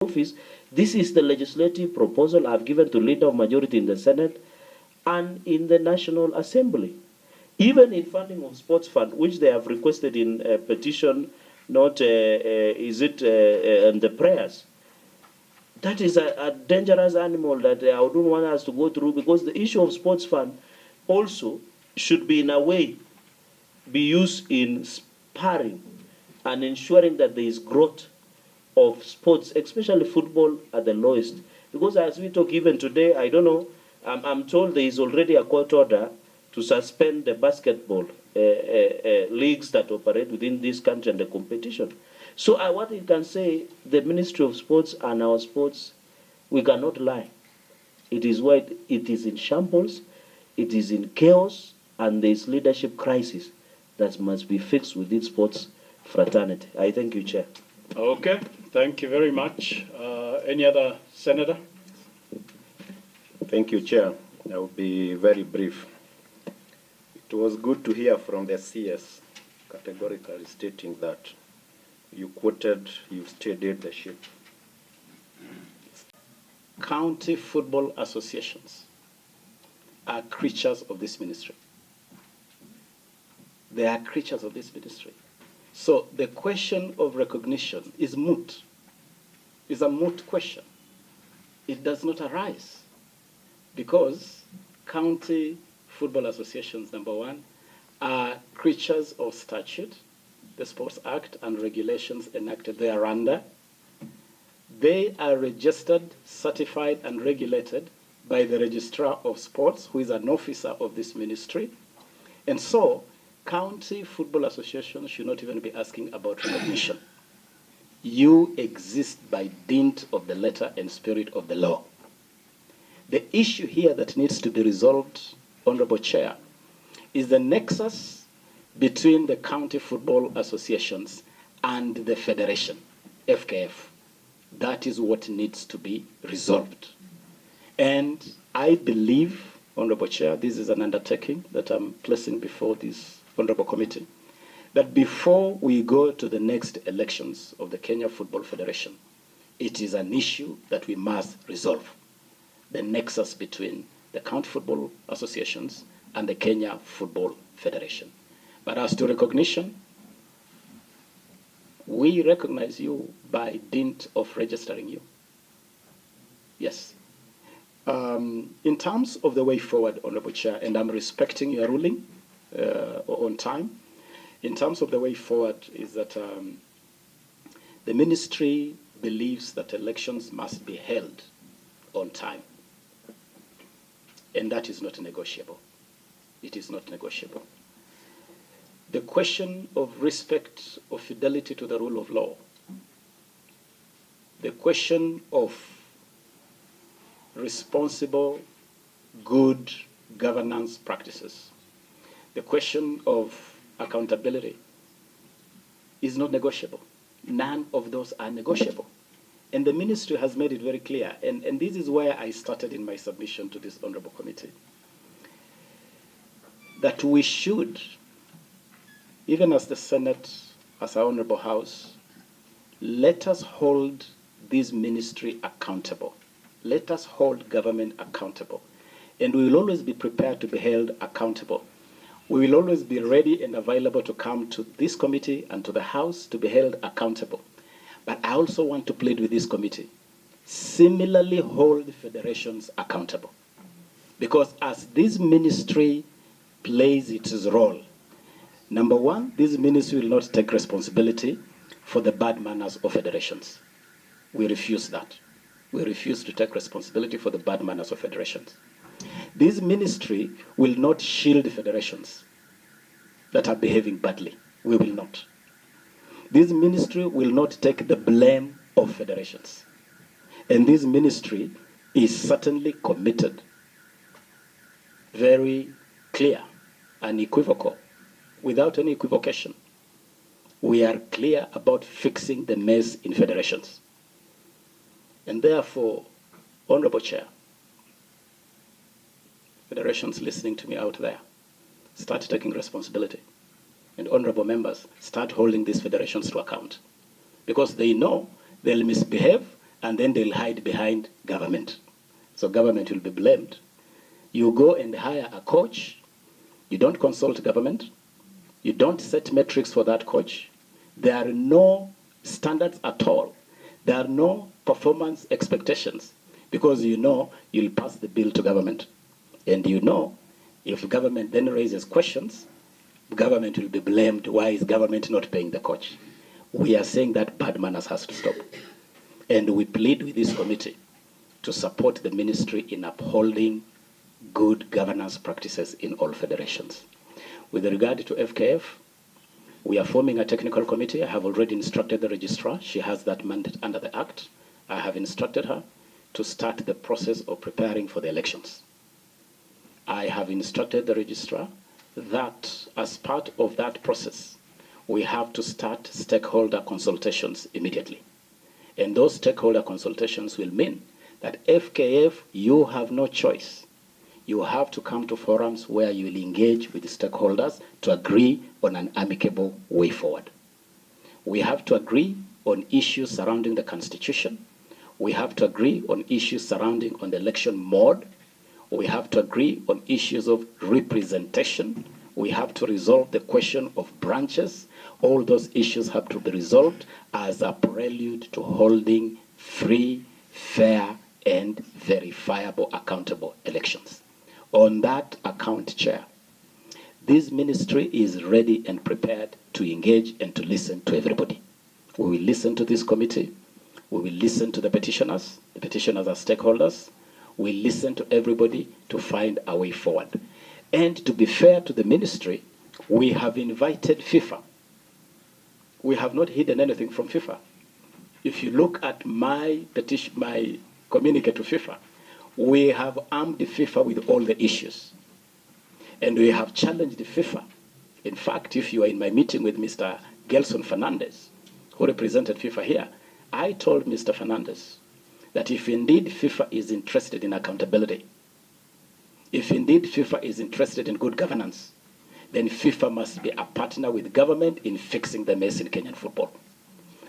office. This is the legislative proposal I've given to leader of majority in the Senate and in the National Assembly. Even in funding of sports fund, which they have requested in a petition, not in the prayers. That is a dangerous animal that I don't want us to go through, because the issue of sports fund also should be in a way be used in sparring and ensuring that there is growth of sports, especially football at the lowest. Because as we talk even today, I don't know, I'm told there is already a court order to suspend the basketball leagues that operate within this country and the competition. So what you can say, the Ministry of Sports and our sports, we cannot lie. It is what it is in shambles, it is in chaos, and there is leadership crisis that must be fixed within sports fraternity. I thank you, Chair. Okay, thank you very much. Any other senator? Thank you, Chair. I will be very brief. It was good to hear from the CS categorically stating that you you've studied the ship. County football associations are creatures of this ministry. They are creatures of this ministry. So the question of recognition is moot. It's a moot question. It does not arise because county football associations, number one, are creatures of statute, the Sports Act and regulations enacted thereunder. They are registered, certified, and regulated by the Registrar of Sports, who is an officer of this ministry. And so, county football associations should not even be asking about recognition. You exist by dint of the letter and spirit of the law. The issue here that needs to be resolved, Honorable Chair, is the nexus between the county football associations and the federation, FKF. That is what needs to be resolved. And I believe, Honorable Chair, this is an undertaking that I'm placing before this Honorable Committee, that before we go to the next elections of the Kenya Football Federation, it is an issue that we must resolve, the nexus between the county football associations and the Kenya Football Federation. But as to recognition, we recognize you by dint of registering you. Yes. In terms of the way forward, Honorable Chair, and I'm respecting your ruling on time, in terms of the way forward is that the ministry believes that elections must be held on time. And that is not negotiable. It is not negotiable. The question of respect, of fidelity to the rule of law, the question of responsible, good governance practices, the question of accountability is not negotiable. None of those are negotiable. And the ministry has made it very clear, and this is where I started in my submission to this Honorable Committee, that we should, even as the Senate, as our Honorable House, let us hold this ministry accountable. Let us hold government accountable. And we will always be prepared to be held accountable. We will always be ready and available to come to this committee and to the House to be held accountable. But I also want to plead with this committee, similarly hold federations accountable. Because as this ministry plays its role, number one, this ministry will not take responsibility for the bad manners of federations. We refuse that. We refuse to take responsibility for the bad manners of federations. This ministry will not shield federations that are behaving badly. We will not. This ministry will not take the blame of federations. And this ministry is certainly committed, very clear, unequivocal, without any equivocation. We are clear about fixing the mess in federations. And therefore, Honorable Chair, federations listening to me out there, start taking responsibility. And honorable members, start holding these federations to account. Because they know they'll misbehave, and then they'll hide behind government. So government will be blamed. You go and hire a coach, you don't consult government, you don't set metrics for that coach. There are no standards at all. There are no performance expectations, because you know you'll pass the bill to government. And you know if government then raises questions, government will be blamed. Why is government not paying the coach? We are saying that bad manners has to stop. And we plead with this committee to support the ministry in upholding good governance practices in all federations. With regard to FKF, we are forming a technical committee. I have already instructed the registrar. She has that mandate under the Act. I have instructed her to start the process of preparing for the elections. I have instructed the registrar that as part of that process, we have to start stakeholder consultations immediately. And those stakeholder consultations will mean that FKF, you have no choice. You have to come to forums where you will engage with the stakeholders to agree on an amicable way forward. We have to agree on issues surrounding the Constitution. We have to agree on issues surrounding on the election mode. We have to agree on issues of representation. We have to resolve the question of branches. All those issues have to be resolved as a prelude to holding free, fair, and verifiable, accountable elections. On that account, Chair, this ministry is ready and prepared to engage and to listen to everybody. We will listen to this committee. We will listen to the petitioners. The petitioners are stakeholders. We listen to everybody to find a way forward. And to be fair to the ministry, we have invited FIFA. We have not hidden anything from FIFA. If you look at my petition, my communique to FIFA, we have armed FIFA with all the issues. And we have challenged FIFA. In fact, if you are in my meeting with Mr. Gelson Fernandez, who represented FIFA here, I told Mr. Fernandez that if indeed FIFA is interested in accountability, if indeed FIFA is interested in good governance, then FIFA must be a partner with government in fixing the mess in Kenyan football.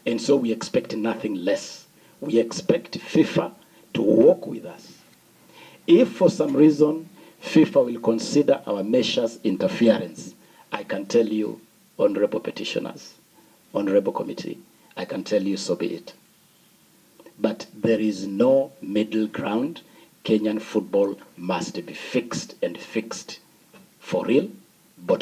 And so we expect nothing less. We expect FIFA to work with us. If for some reason FIFA will consider our measures interference, I can tell you, honorable petitioners, honorable committee, I can tell you so be it. But there is no middle ground. Kenyan football must be fixed, and fixed for real, bottom